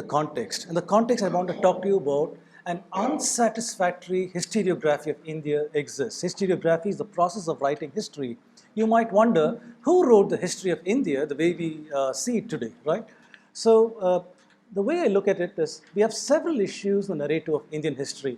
context. And the context I want to talk to you about, an unsatisfactory historiography of India exists. Historiography is the process of writing history. You might wonder, who wrote the history of India the way we see it today, right? So the way I look at it is, we have several issues in the narrative of Indian history.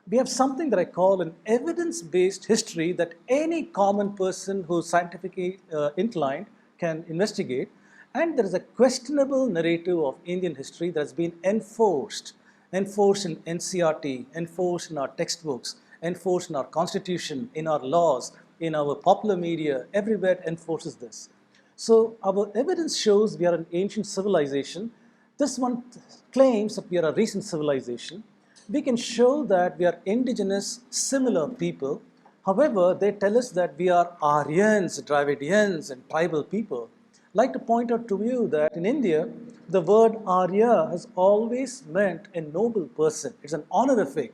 We have something that I call an evidence-based history that any common person who's scientifically inclined can investigate. And there is a questionable narrative of Indian history that has been enforced in NCERT, enforced in our textbooks, enforced in our constitution, in our laws, in our popular media, everywhere it enforces this. So our evidence shows we are an ancient civilization. This one claims that we are a recent civilization. We can show that we are indigenous, similar people. However, they tell us that we are Aryans, Dravidians, and tribal people. I'd like to point out to you that in India, the word Arya has always meant a noble person. It's an honorific.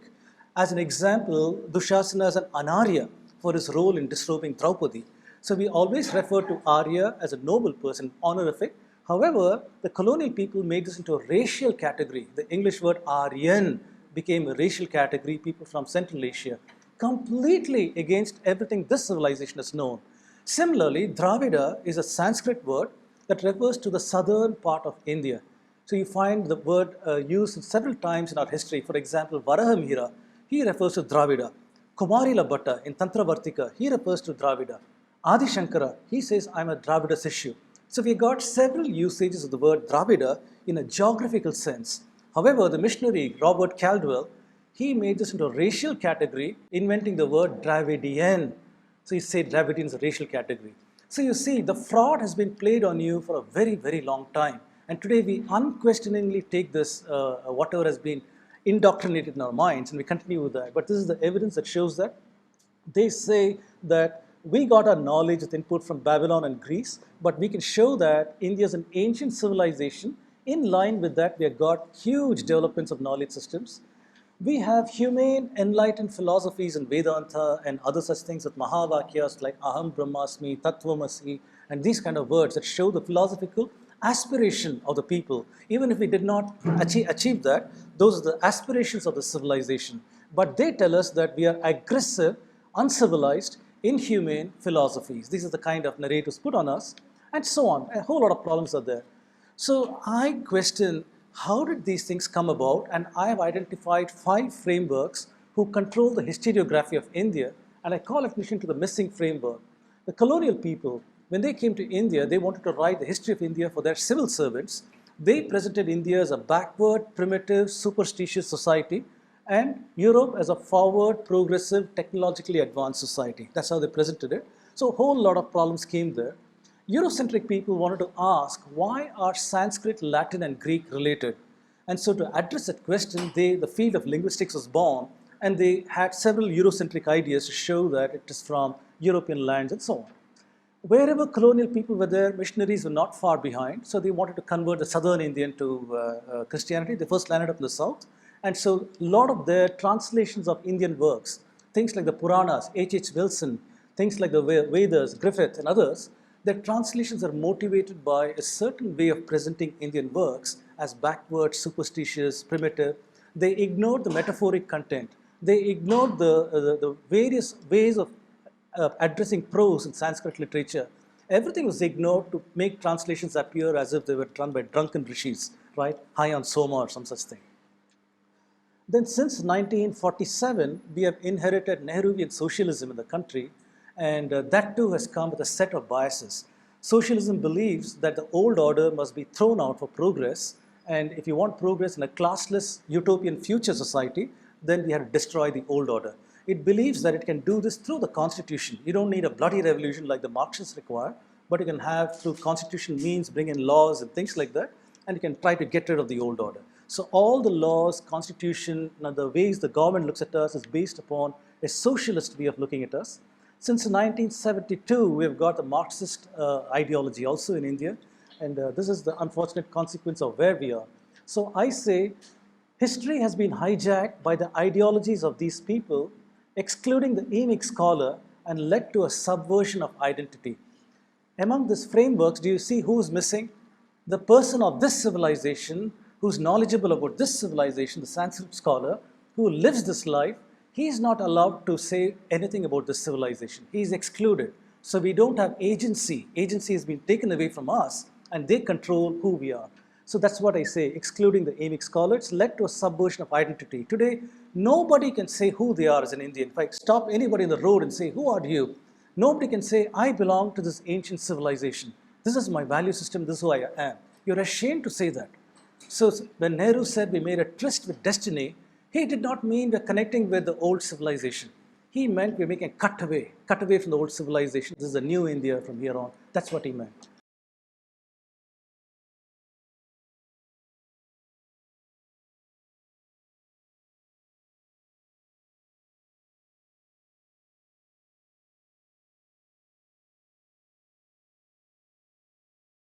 As an example, Dushasana is an Anarya for his role in disrobing Draupadi. So we always refer to Arya as a noble person, honorific. However, the colonial people made this into a racial category. The English word Aryan became a racial category, people from Central Asia, completely against everything this civilization has known. Similarly, Dravida is a Sanskrit word that refers to the southern part of India. So you find the word used several times in our history. For example, Varahamihira, he refers to Dravida. Kumarila Bhatta in Tantravartika, he refers to Dravida. Adi Shankara, he says, I'm a Dravida Sishyu. So we got several usages of the word Dravida in a geographical sense. However, the missionary Robert Caldwell, he made this into a racial category, inventing the word Dravidian. So he said Dravidian is a racial category. So you see, the fraud has been played on you for a very, very long time. And today we unquestioningly take this, whatever has been indoctrinated in our minds, and we continue with that. But this is the evidence that shows that. They say that we got our knowledge with input from Babylon and Greece, but we can show that India is an ancient civilization. In line with that, we have got huge developments of knowledge systems. We have humane, enlightened philosophies in Vedanta and other such things with Mahavakyas like Aham Brahmasmi, Tattvamasi, and these kind of words that show the philosophical aspiration of the people. Even if we did not achieve that, those are the aspirations of the civilization. But they tell us that we are aggressive, uncivilized, inhumane philosophies. These are the kind of narratives put on us, and so on. A whole lot of problems are there. So I question, how did these things come about? And I have identified 5 frameworks who control the historiography of India, and I call attention to the missing framework. The colonial people, when they came to India, they wanted to write the history of India for their civil servants. They presented India as a backward, primitive, superstitious society, and Europe as a forward, progressive, technologically advanced society. That's how they presented it. So a whole lot of problems came there. Eurocentric people wanted to ask, why are Sanskrit, Latin, and Greek related? And so to address that question, the field of linguistics was born, and they had several Eurocentric ideas to show that it is from European lands and so on. Wherever colonial people were there, missionaries were not far behind, so they wanted to convert the southern Indian to Christianity. They first landed up in the south, and so a lot of their translations of Indian works, things like the Puranas, H.H. Wilson, things like the Vedas, Griffith, and others, their translations are motivated by a certain way of presenting Indian works as backward, superstitious, primitive. They ignored the metaphoric content. They ignored the various ways of addressing prose in Sanskrit literature. Everything was ignored to make translations appear as if they were done by drunken rishis, right? High on soma or some such thing. Then since 1947, we have inherited Nehruvian socialism in the country, and that too has come with a set of biases. Socialism believes that the old order must be thrown out for progress, and if you want progress in a classless utopian future society, then we have to destroy the old order. It believes that it can do this through the constitution. You don't need a bloody revolution like the Marxists require, but you can have through constitution means bring in laws and things like that, and you can try to get rid of the old order. So all the laws, constitution, and the ways the government looks at us is based upon a socialist way of looking at us. Since 1972, we've got the Marxist ideology also in India, and this is the unfortunate consequence of where we are. So I say history has been hijacked by the ideologies of these people, excluding the emic scholar, and led to a subversion of identity. Among these frameworks, do you see who's missing? The person of this civilization who's knowledgeable about this civilization, the Sanskrit scholar, who lives this life, he is not allowed to say anything about this civilization. He is excluded. So we don't have agency. Agency has been taken away from us, and they control who we are. So that's what I say, excluding the Amic scholar, it's led to a subversion of identity. Today, nobody can say who they are as an Indian. If I stop anybody in the road and say, who are you? Nobody can say, I belong to this ancient civilization. This is my value system, this is who I am. You're ashamed to say that. So when Nehru said we made a tryst with destiny, he did not mean we're connecting with the old civilization. He meant we're making a cut away from the old civilization. This is a new India from here on. That's what he meant.